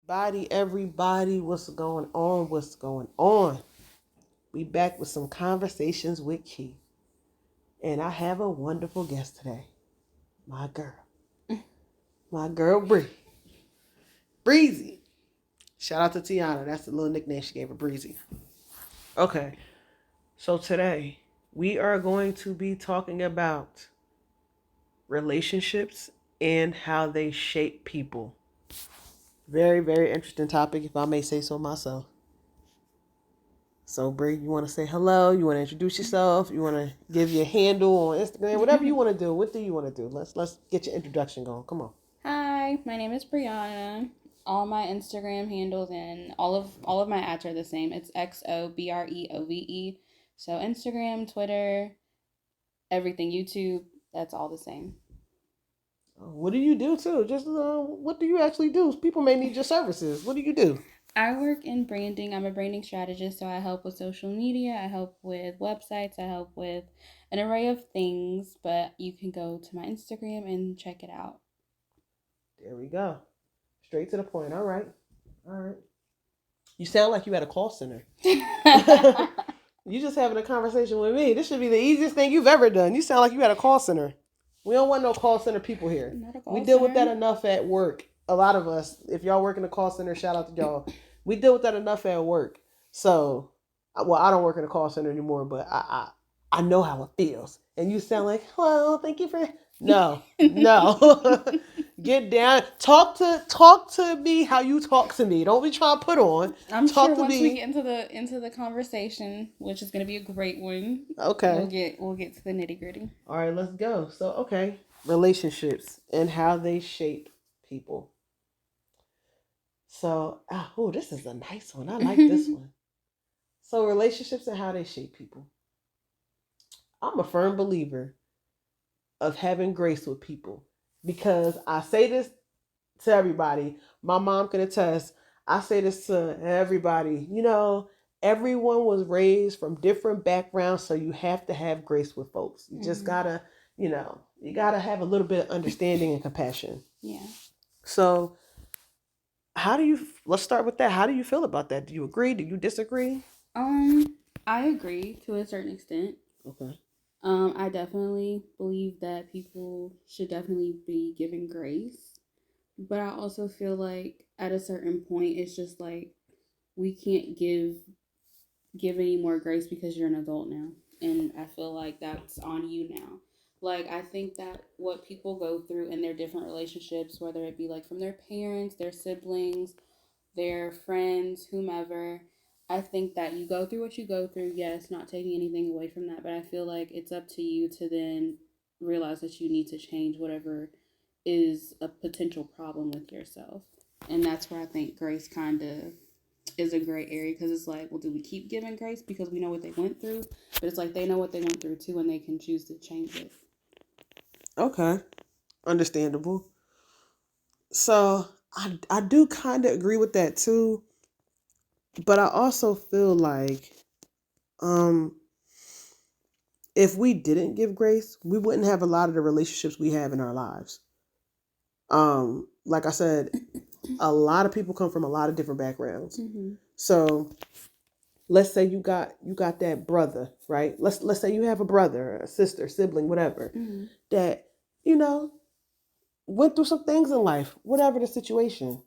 Everybody, what's going on? What's going on? We back with some conversations with Key. And I have a wonderful guest today. My girl. My girl Breezy. Shout out to Tiana. That's the little nickname she gave her, Breezy. Okay. So today we are going to be talking about relationships and how they shape people. Very, very interesting topic, if I may say so myself. So, Bree, you want to say hello? You want to introduce yourself? You want to give your handle on Instagram? Whatever you want to do. What do you want to do? Let's get your introduction going. Come on. Hi, my name is Brianna. All my Instagram handles and all of my ads are the same. It's XOBREOVE. So Instagram, Twitter, everything, YouTube, that's all the same. What do you do too? Just what do you actually do? People may need your services. What do you do? I work in branding. I'm a branding strategist, so I help with social media, I help with websites, I help with an array of things, but you can go to my Instagram and check it out. There we go. Straight to the point. All right. All right. You sound like you at a call center. You just having a conversation with me. This should be the easiest thing you've ever done. You sound like you at a call center. We don't want no call center people here. Not a call We deal with that center. enough at work. A lot of us, if y'all work in a call center, shout out to y'all. We deal with that enough at work. So, well, I don't work in a call center anymore, but I know how it feels. And you sound like, well, thank you for no, no. Get down. Talk to me how you talk to me. Don't be trying to put on. I'm Talk sure to once me. we get into the conversation, which is going to be a great one, Okay. we'll get to the nitty gritty. All right, let's go. So, okay, relationships and how they shape people. So, oh, this is a nice one. I like this one. So, relationships and how they shape people. I'm a firm believer of having grace with people because I say this to everybody. My mom can attest. I say this to everybody. Everyone was raised from different backgrounds, so you have to have grace with folks. You just gotta, you gotta have a little bit of understanding and compassion. Yeah. So, let's start with that. How do you feel about that? Do you agree? Do you disagree? I agree to a certain extent. Okay. I definitely believe that people should definitely be given grace, but I also feel like at a certain point, it's just like we can't give any more grace because you're an adult now, and I feel like that's on you now. Like, I think that what people go through in their different relationships, whether it be like from their parents, their siblings, their friends, whomever, I think that you go through what you go through. Yes, not taking anything away from that, but I feel like it's up to you to then realize that you need to change whatever is a potential problem with yourself. And that's where I think grace kind of is a gray area, because it's like, well, do we keep giving grace because we know what they went through? But it's like they know what they went through too, and they can choose to change it. Okay. Understandable. So, I do kind of agree with that too, but I also feel like um if we didn't give grace, we wouldn't have a lot of the relationships we have in our lives. Like I said, a lot of people come from a lot of different backgrounds. Mm-hmm. So let's say you got that brother, right? Let's say you have a brother, a sister, sibling, whatever, Mm-hmm. that you know went through some things in life, whatever the situation.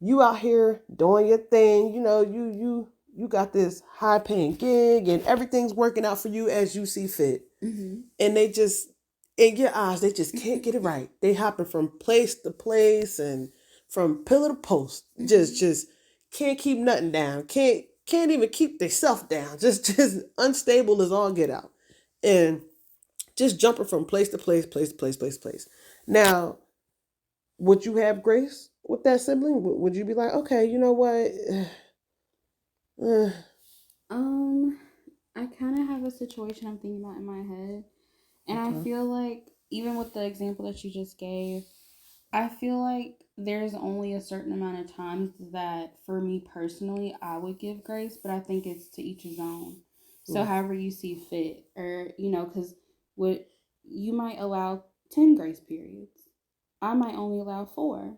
You out here doing your thing, you got this high paying gig and everything's working out for you as you see fit. Mm-hmm. And they just, in your eyes, they just can't get it right. They hopping from place to place and from pillar to post. Mm-hmm. Just can't keep nothing down. Can't even keep themselves down. Just unstable as all get out. And just jumping from place to place, place to place, place to place. Now, would you have grace with that sibling? Would you be like, okay, you know what? Um, I kind of have a situation I'm thinking about in my head, and I Okay. feel like even with the example that you just gave, I feel like there's only a certain amount of times that for me personally I would give grace, but I think it's to each his own. So Mm. however you see fit, or because what you might allow 10 grace periods, I might only allow 4,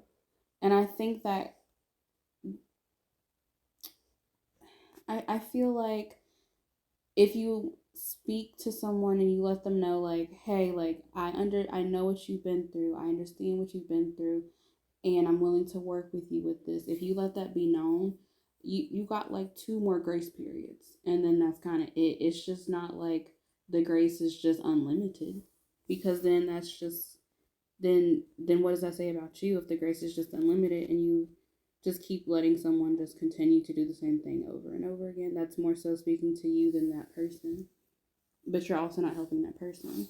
and I think that I feel like if you speak to someone and you let them know, like, hey, like, I know what you've been through, I understand what you've been through, and I'm willing to work with you with this. If you let that be known, you got like two more grace periods, and then that's kind of it. It's just not like the grace is just unlimited, because then that's just then what does that say about you if the grace is just unlimited and you just keep letting someone just continue to do the same thing over and over again? That's more so speaking to you than that person, but you're also not helping that person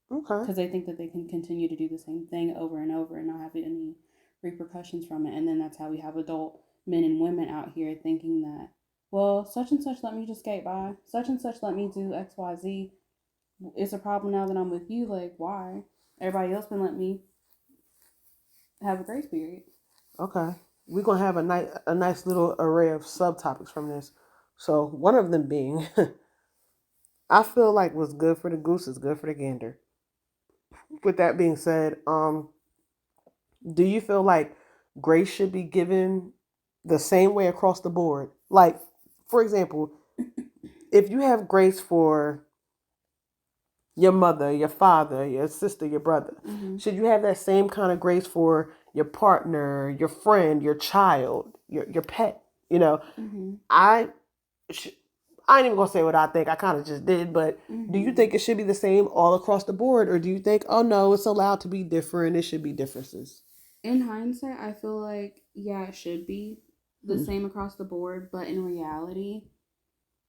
Okay. because they think that they can continue to do the same thing over and over and not have any repercussions from it. And then that's how we have adult men and women out here thinking that, well, such and such let me just skate by, such and such let me do XYZ. It's a problem now that I'm with you. Like, why? Everybody else been letting me have a grace period. Okay. We're gonna have a nice little array of subtopics from this. So one of them being, I feel like what's good for the goose is good for the gander. With that being said, do you feel like grace should be given the same way across the board? Like, for example, if you have grace for your mother, your father, your sister, your brother, should you have that same kind of grace for your partner, your friend, your child, your pet? You know, I sh- I ain't even gonna say what I think. I kind of just did, but do you think it should be the same all across the board, or do you think, oh no, it's allowed to be different? It should be differences. In hindsight, I feel like, yeah, it should be the Hmm. same across the board, but in reality,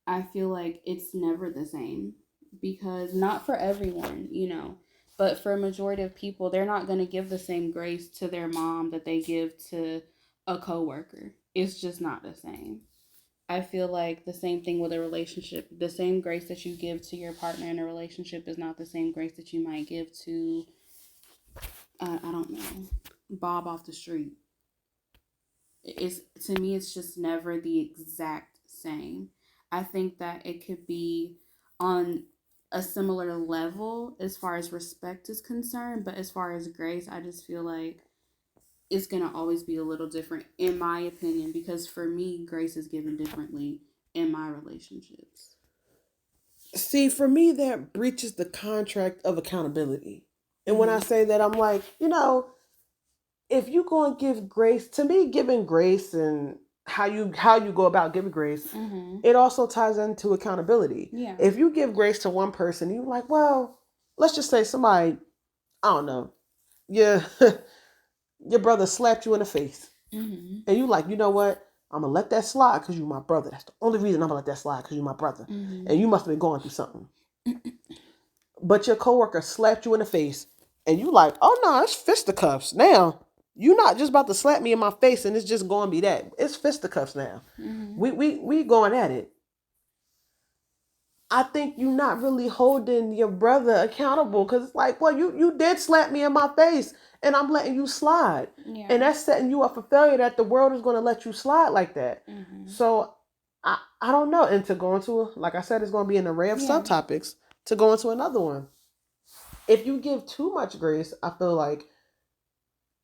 I feel like it's never the same because not for everyone, but for a majority of people, they're not going to give the same grace to their mom that they give to a coworker. It's just not the same. I feel like the same thing with a relationship. The same grace that you give to your partner in a relationship is not the same grace that you might give to, I don't know, Bob off the street. It's, to me, it's just never the exact same. I think that it could be on a similar level as far as respect is concerned, but as far as grace, I just feel like it's going to always be a little different, in my opinion, because for me, grace is given differently in my relationships. See, for me, that breaches the contract of accountability. And when I Mm-hmm. say that, I'm like, if you going to give grace, to me, giving grace and how you go about giving grace, Mm-hmm. it also ties into accountability. Yeah. If you give grace to one person, you're like, well, let's just say somebody, I don't know, your your brother slapped you in the face, Mm-hmm. and you like, you know what? I'm gonna let that slide because you my brother. That's the only reason I'm gonna let that slide because you my brother, Mm-hmm. and you must have been going through something. But your coworker slapped you in the face, and you like, oh no, it's fisticuffs now. You not just about to slap me in my face, and it's just going to be that. It's fisticuffs now. Mm-hmm. We going at it. I think you're not really holding your brother accountable because it's like, well, you did slap me in my face, and I'm letting you slide, Yeah. and that's setting you up for failure. That the world is going to let you slide like that. Mm-hmm. So I don't know. And to go into, like I said, it's going to be an array of Yeah. subtopics. To go into another one, if you give too much grace, I feel like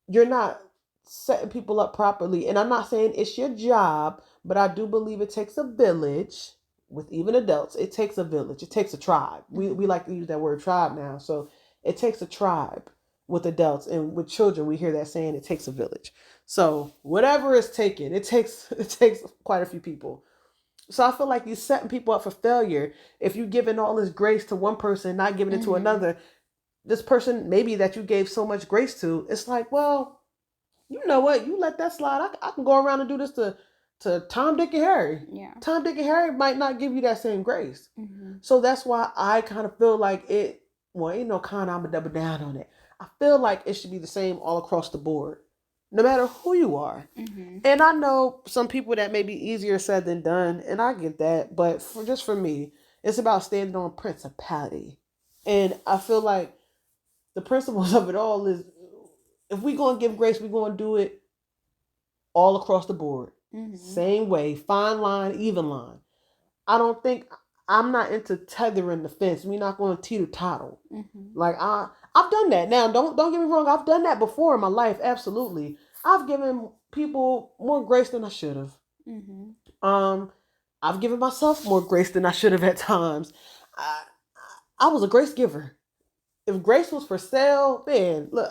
you're not setting people up properly. And I'm not saying it's your job, but I do believe it takes a village with even adults. It takes a village. It takes a tribe. We like to use that word tribe now. So it takes a tribe with adults, and with children we hear that saying it takes a village. So whatever it's taken, it takes quite a few people. So I feel like you're setting people up for failure if you're giving all this grace to one person, not giving it to Mm-hmm. another. This person maybe that you gave so much grace to, it's like, well, you know what? You let that slide. I can go around and do this to Tom, Dick, and Harry. Yeah. Tom, Dick, and Harry might not give you that same grace. Mm-hmm. So that's why I kind of feel like it. Well, ain't no kind. I'm gonna double down on it. I feel like it should be the same all across the board, no matter who you are. Mm-hmm. And I know some people that may be easier said than done, and I get that. But for me, it's about standing on principality, and I feel like the principles of it all is if we're gonna give grace, we're gonna do it all across the board. Mm-hmm. Same way, fine line, even line. I don't think I'm not into tethering the fence. We're not going to teeter totter. Mm-hmm. Like I've done that. Now don't get me wrong. I've done that before in my life. Absolutely, I've given people more grace than I should have. Mm-hmm. Um, I've given myself more grace than I should have at times. I, I was a grace giver. If grace was for sale, man, look,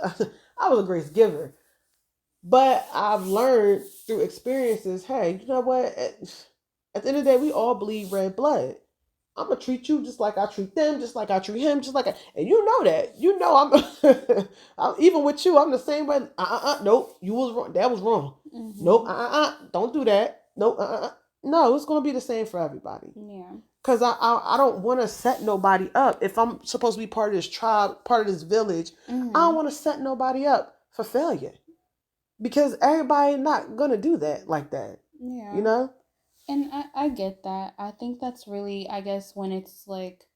I was a grace giver. But I've learned through experiences, hey, you know what? At the end of the day, we all bleed red blood. I'm gonna treat you just like I treat them, just like I treat him, just like and you know that. You know I'm even with you. I'm the same way. Nope, you was wrong. That was wrong. Nope. Mm-hmm. Don't do that. Nope. No, it's gonna be the same for everybody. Yeah. Cause I don't want to set nobody up. If I'm supposed to be part of this tribe, part of this village, I don't Mm-hmm. want to set nobody up for failure. Because everybody not gonna do that like that. You Yeah. know. And I get that. I think that's really, I guess, when it's like,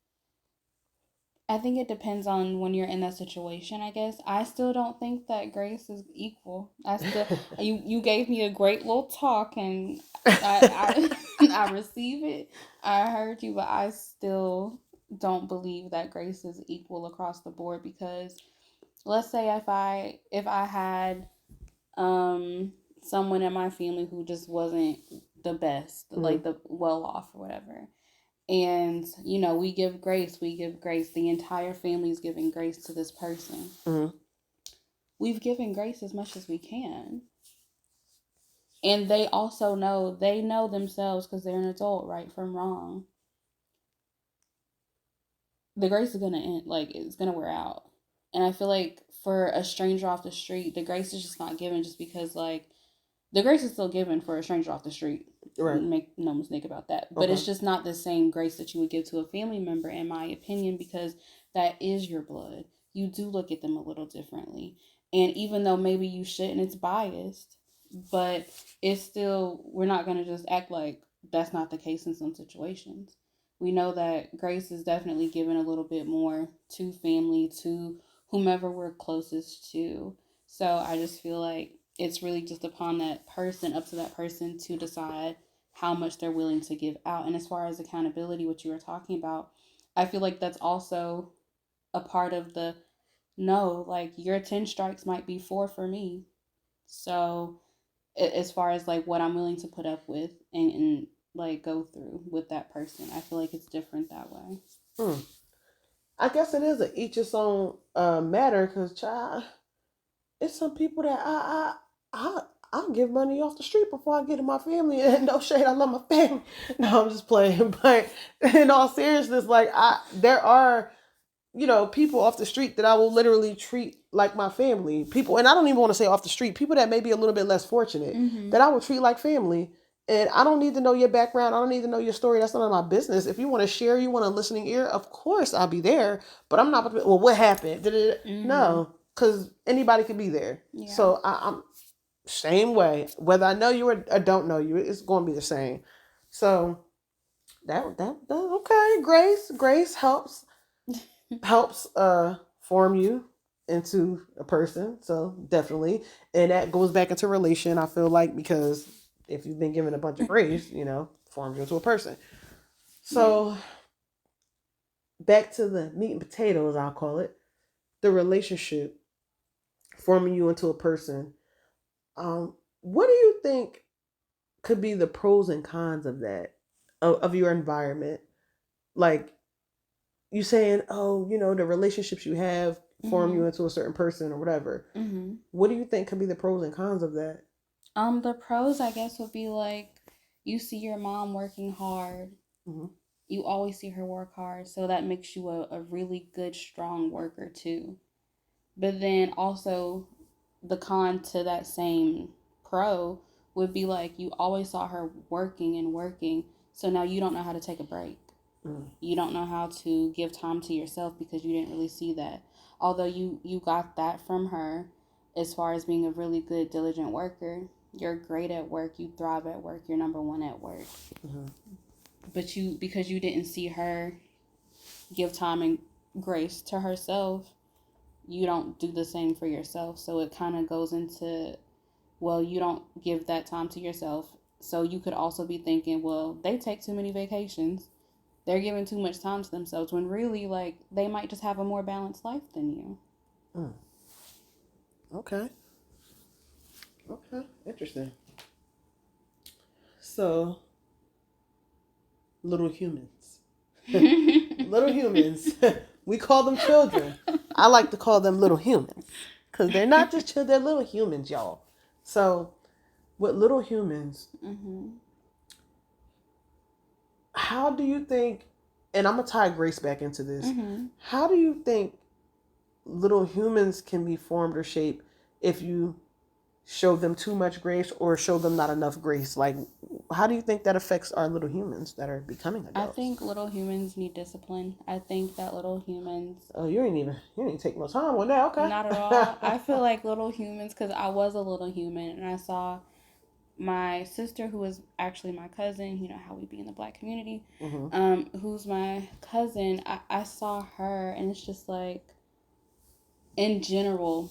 I think it depends on when you're in that situation, I guess. I still don't think that grace is equal. I still, you gave me a great little talk, and I receive it. I heard you, but I still don't believe that grace is equal across the board, because let's say if I had someone in my family who just wasn't the best, Mm-hmm. like the well off or whatever, and we give grace, the entire family is giving grace to this person. Mm-hmm. We've given grace as much as we can, and they also know themselves, because they're an adult, right from wrong. The grace is gonna end, like, it's gonna wear out. And I feel like for a stranger off the street, the grace is just not given, just because, like, the grace is still given for a stranger off the street. Right. Make no mistake about that. But Okay. it's just not the same grace that you would give to a family member, in my opinion, because that is your blood. You do look at them a little differently. And even though maybe you shouldn't, it's biased. But it's still, we're not going to just act like that's not the case in some situations. We know that grace is definitely given a little bit more to family, to whomever we're closest to. So I just feel like it's really just upon that person, up to that person to decide how much they're willing to give out. And as far as accountability, what you were talking about, I feel like that's also a part of the, no, like, your 10 strikes might be four for me. So as far as like what I'm willing to put up with, and like go through with that person, I feel like it's different that way. Hmm. I guess it is a each its own matter. Cause child, it's some people that I'll give money off the street before I get to my family. And no shade, I love my family. No, I'm just playing. But in all seriousness, like there are people off the street that I will literally treat like my family. People, and I don't even want to say off the street, people that may be a little bit less fortunate Mm-hmm. that I will treat like family. And I don't need to know your background. I don't need to know your story. That's none of my business. If you want to share, you want a listening ear, of course I'll be there. But I'm not, well, what happened? Mm-hmm. No, because anybody could be there. Yeah. So I'm same way. Whether I know you or don't know you, it's going to be the same. So that okay. Grace helps form you into a person. So definitely, and that goes back into relation. I feel like, because if you've been given a bunch of grace, forms you into a person. Yeah. So back to the meat and potatoes, I'll call it, the relationship forming you into a person. What do you think could be the pros and cons of that, of your environment? Like, you saying, oh, the relationships you have form Mm-hmm. you into a certain person or whatever. Mm-hmm. What do you think could be the pros and cons of that? The pros, I guess, would be like, you see your mom working hard. Mm-hmm. You always see her work hard, so that makes you a really good, strong worker too. But then also, the con to that same pro would be like, you always saw her working and working, so now you don't know how to take a break. Mm-hmm. You don't know how to give time to yourself, because you didn't really see that. Although you got that from her, as far as being a really good, diligent worker. You're great at work, you thrive at work, you're number one at work. Mm-hmm. But because you didn't see her give time and grace to herself, you don't do the same for yourself. So it kind of goes into, well, you don't give that time to yourself. So you could also be thinking, well, they take too many vacations. They're giving too much time to themselves, when really, like, they might just have a more balanced life than you. Mm. Okay. Okay. Interesting. So little humans. Little humans. We call them children. I like to call them little humans because they're not just children, they're little humans, y'all. So, with little humans, how do you think, and I'm going to tie grace back into this, how do you think little humans can be formed or shaped if you show them too much grace or show them not enough grace? Like, how do you think that affects our little humans that are becoming adults? I think little humans need discipline. I think that little humans... Oh, you didn't take no time on that. Okay. Not at all. I feel like little humans, because I was a little human, and I saw my sister, who was actually my cousin, you know how we be in the Black community, who's my cousin. I saw her, and it's just like, in general,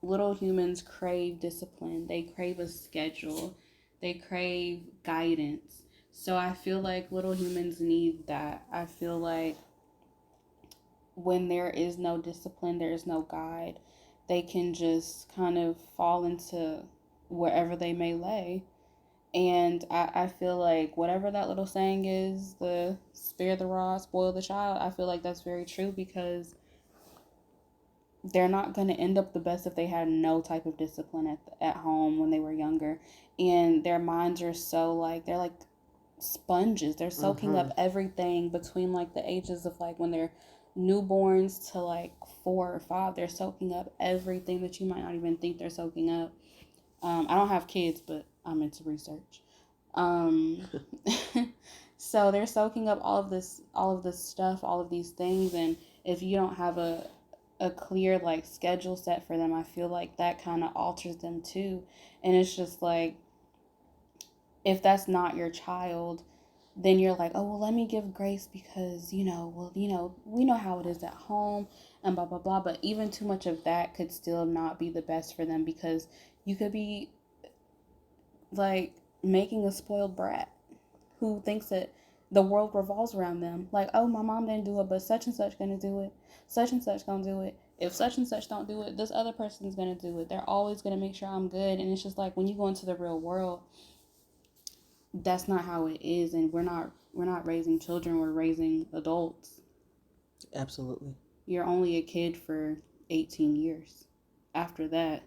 little humans crave discipline. They crave a schedule. They crave guidance. So I feel like little humans need that. I feel like when there is no discipline, there is no guide. They can just kind of fall into wherever they may lay. And I feel like whatever that little saying is, the spare the rod, spoil the child, I feel like that's very true, because they're not going to end up the best if they had no type of discipline at home when they were younger. And their minds are so like, they're like sponges. They're soaking up everything between like the ages of like when they're newborns to like 4 or 5. They're soaking up everything that you might not even think they're soaking up. I don't have kids, but I'm into research. So they're soaking up all of this stuff, all of these things, and if you don't have a clear like schedule set for them, I feel like that kind of alters them too. And it's just like, if that's not your child, then you're like, oh well, let me give grace because we know how it is at home and blah blah blah. But even too much of that could still not be the best for them, because you could be like making a spoiled brat who thinks that the world revolves around them. Like, oh, my mom didn't do it, but such and such gonna do it. Such and such gonna do it. If such and such don't do it, this other person's gonna do it. They're always gonna make sure I'm good. And it's just like, when you go into the real world, that's not how it is. And we're not raising children, we're raising adults. Absolutely. You're only a kid for 18 years. After that,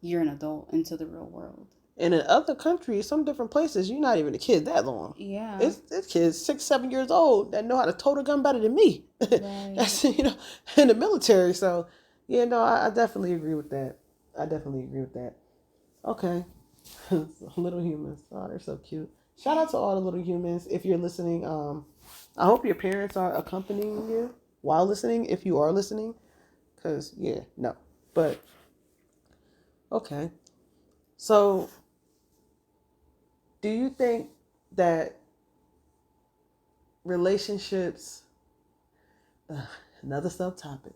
you're an adult into the real world. And in other countries, some different places, you're not even a kid that long. Yeah. It's kids 6, 7 years old that know how to tote a gun better than me. Right. That's, in the military. So, yeah, no, I definitely agree with that. Okay. Little humans. Oh, they're so cute. Shout out to all the little humans. If you're listening, I hope your parents are accompanying you while listening, if you are listening. Because, yeah, no. But, okay. So, do you think that relationships, another subtopic,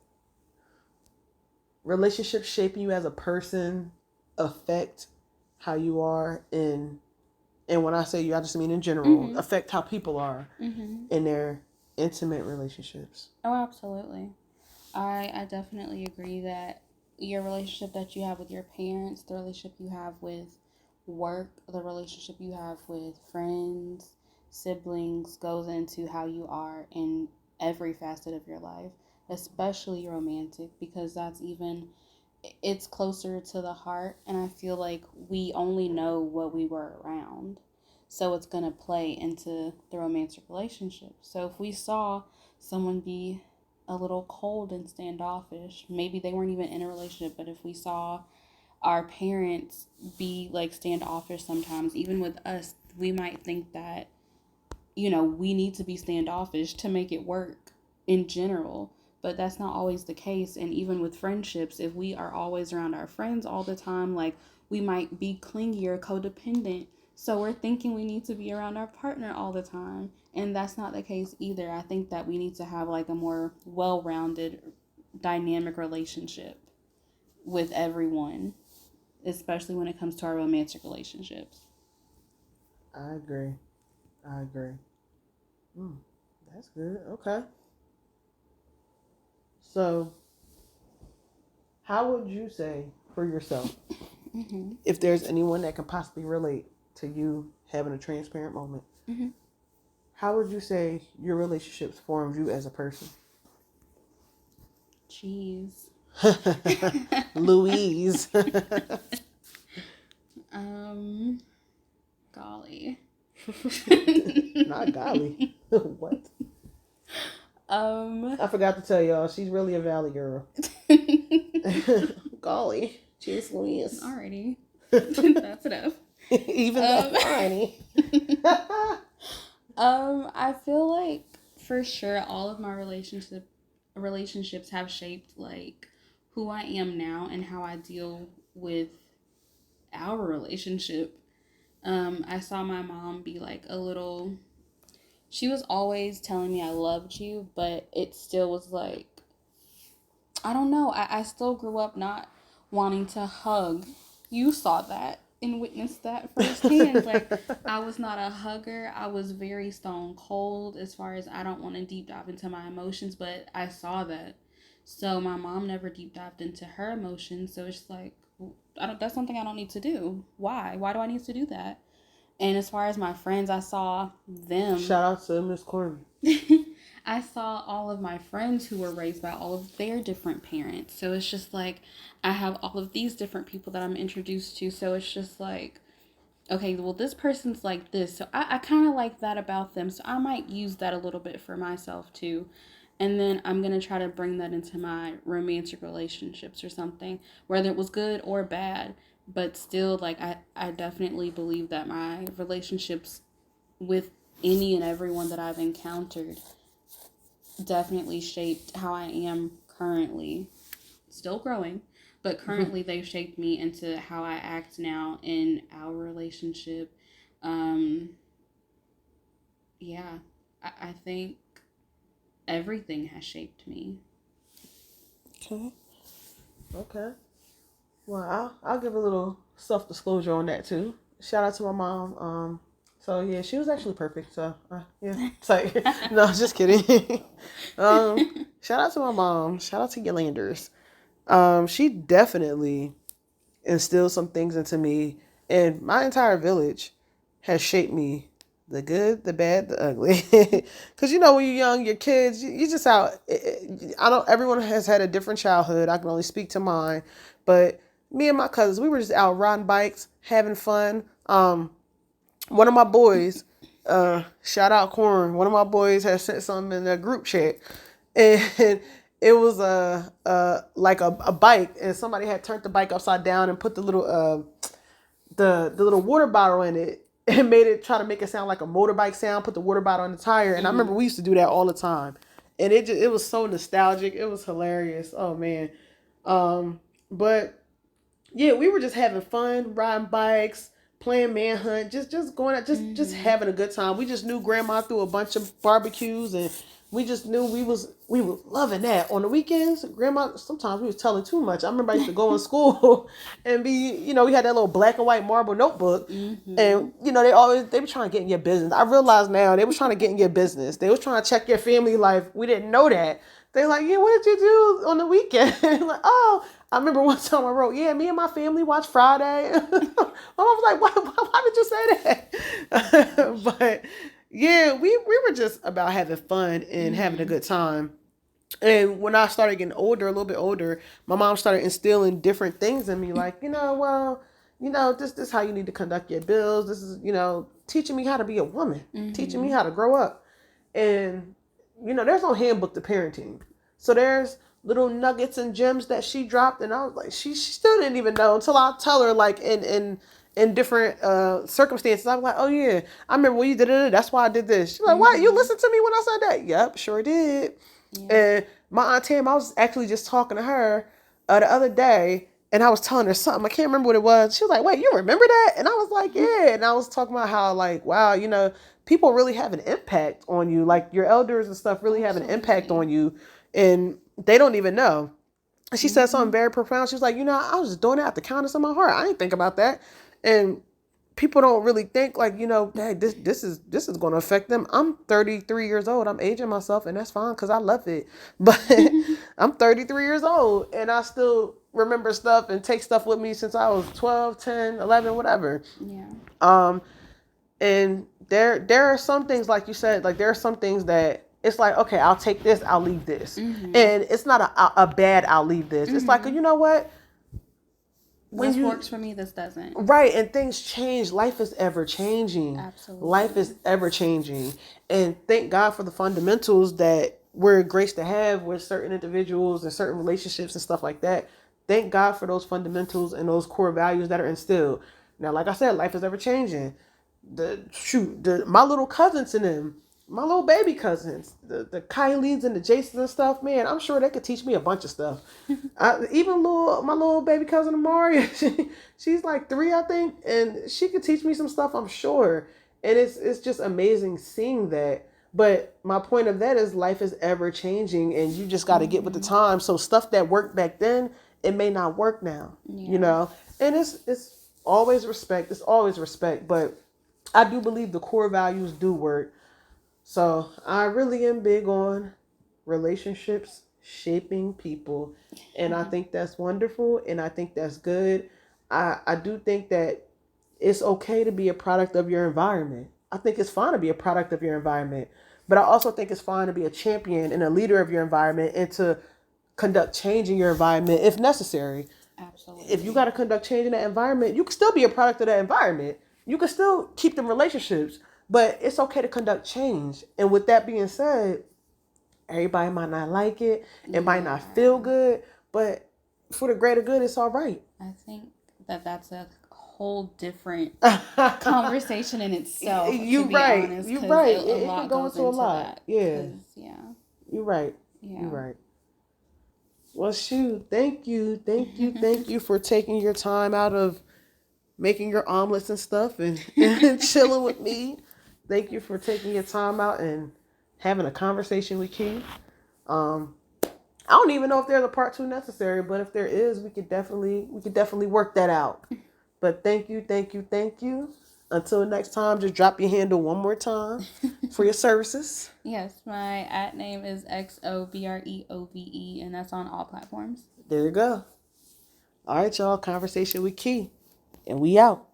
relationships shaping you as a person affect how you are and when I say you, I just mean in general, affect how people are in their intimate relationships? Oh, absolutely. I definitely agree that your relationship that you have with your parents, the relationship you have with work, the relationship you have with friends, siblings, goes into how you are in every facet of your life, especially romantic, because it's closer to the heart. And I feel like we only know what we were around, so it's going to play into the romantic relationship. So if we saw someone be a little cold and standoffish, maybe they weren't even in a relationship, but if we saw our parents be like standoffish sometimes, even with us, we might think that, we need to be standoffish to make it work in general. But that's not always the case. And even with friendships, if we are always around our friends all the time, like, we might be clingy or codependent. So we're thinking we need to be around our partner all the time. And that's not the case either. I think that we need to have like a more well-rounded, dynamic relationship with everyone, especially when it comes to our romantic relationships. I agree. That's good. Okay. So, how would you say for yourself, if there's anyone that can possibly relate to you having a transparent moment, How would you say your relationships formed you as a person? Jeez. Louise. Golly. Not golly. What? Um. I forgot to tell y'all, she's really a valley girl. Golly. Jeez Louise. Alrighty. That's enough. Even that tiny. I feel like for sure all of my relationships have shaped like who I am now and how I deal with our relationship. I saw my mom be like a little. She was always telling me I loved you, but it still was like, I don't know. I still grew up not wanting to hug. You saw that and witnessed that firsthand. Like, I was not a hugger. I was very stone cold as far as I don't want to deep dive into my emotions, but I saw that. So my mom never deep dived into her emotions. So it's like, that's something I don't need to do. Why? Why do I need to do that? And as far as my friends, I saw them. Shout out to Miss Corbin. I saw all of my friends who were raised by all of their different parents. So it's just like I have all of these different people that I'm introduced to. So it's just like, okay, well, this person's like this. So I kind of like that about them. So I might use that a little bit for myself too. And then I'm going to try to bring that into my romantic relationships or something, whether it was good or bad. But still, like, I definitely believe that my relationships with any and everyone that I've encountered definitely shaped how I am currently. Still growing, but currently they've shaped me into how I act now in our relationship. Yeah, I think everything has shaped me. Okay. Well, I'll give a little self disclosure on that too. Shout out to my mom. So yeah, she was actually perfect. So yeah, it's like no, just kidding. Shout out to my mom. Shout out to Yolanders. She definitely instilled some things into me, and my entire village has shaped me. The good, the bad, the ugly. Because you know when you're young, your kids, you just out. I don't. Everyone has had a different childhood. I can only speak to mine, but me and my cousins, we were just out riding bikes, having fun. One of my boys, shout out Corn. One of my boys had sent something in the group chat, and it was like a bike, and somebody had turned the bike upside down and put the little the little water bottle in it and made it try to make it sound like a motorbike sound. Put the water bottle in the tire, and I remember we used to do that all the time, and it was so nostalgic. It was hilarious. Oh man, but yeah, we were just having fun, riding bikes, playing manhunt, just going out, just having a good time. We just knew Grandma threw a bunch of barbecues, and we just knew we were loving that. On the weekends, Grandma sometimes we was telling too much. I remember I used to go in school and be, we had that little black and white marble notebook, and they were trying to get in your business. I realize now they were trying to get in your business. They was trying to check your family life. We didn't know that. They're like, yeah, what did you do on the weekend? Like, oh, I remember one time I wrote, yeah, me and my family watched Friday. My mom was like, why did you say that? But yeah, we were just about having fun and having a good time. And when I started getting older, a little bit older, my mom started instilling different things in me, like, this is how you need to conduct your bills. This is, teaching me how to be a woman, teaching me how to grow up. And, there's no handbook to parenting. So there's little nuggets and gems that she dropped, and I was like, she still didn't even know until I tell her, like, in different circumstances. I'm like, oh yeah, I remember when you did it. That's why I did this. She's like, what? You listened to me when I said that? Yep, sure did. Yeah. And my Aunt Tam, I was actually just talking to her the other day, and I was telling her something. I can't remember what it was. She was like, wait, you remember that? And I was like, yeah. And I was talking about how, like, wow, people really have an impact on you. Like, your elders and stuff really have an impact on you, and they don't even know. And she said something very profound. She was like, I was just doing that at the kindness of my heart. I didn't think about that. And people don't really think, like, hey, this is going to affect them. I'm 33 years old. I'm aging myself, and that's fine because I love it. But I'm 33 years old, and I still remember stuff and take stuff with me since I was 12, 10, 11, whatever. Yeah. And there are some things, like you said, like there are some things that it's like, okay, I'll take this, I'll leave this. And it's not a bad I'll leave this. It's like, you know what? This works for me, this doesn't. Right, and things change. Life is ever changing. Absolutely. Life is ever changing. And thank God for the fundamentals that we're graced to have with certain individuals and certain relationships and stuff like that. Thank God for those fundamentals and those core values that are instilled. Now, like I said, life is ever changing. My little cousins and them, my little baby cousins, the Kylies and the Jasons and stuff, man, I'm sure they could teach me a bunch of stuff. Even my little baby cousin Amari, she's like 3, I think, and she could teach me some stuff, I'm sure. And it's just amazing seeing that. But my point of that is life is ever changing, and you just got to get with the time. So stuff that worked back then, it may not work now, you know. And it's always respect. It's always respect, but I do believe the core values do work. So I really am big on relationships shaping people. And I think that's wonderful. And I think that's good. I do think that it's okay to be a product of your environment. I think it's fine to be a product of your environment. But I also think it's fine to be a champion and a leader of your environment and to conduct change in your environment if necessary. Absolutely. If you got to conduct change in that environment, you can still be a product of that environment. You can still keep them relationships, but it's okay to conduct change. And with that being said, everybody might not like it. It might not feel good, but for the greater good, it's all right. I think that's a whole different conversation in itself. You're right. You're right. It can go into a lot. Yeah. Yeah. You're right. Yeah. You're right. Well, shoot. Thank you. Thank you. Thank you for taking your time out of making your omelets and stuff and chilling with me. Thank you for taking your time out and having a conversation with Key. I don't even know if there's a part 2 necessary, but if there is, we could definitely work that out. But thank you. Until next time, just drop your handle one more time for your services. Yes, my @name is XOBREOVE, and that's on all platforms. There you go. All right, y'all. Conversation with Key. And we out.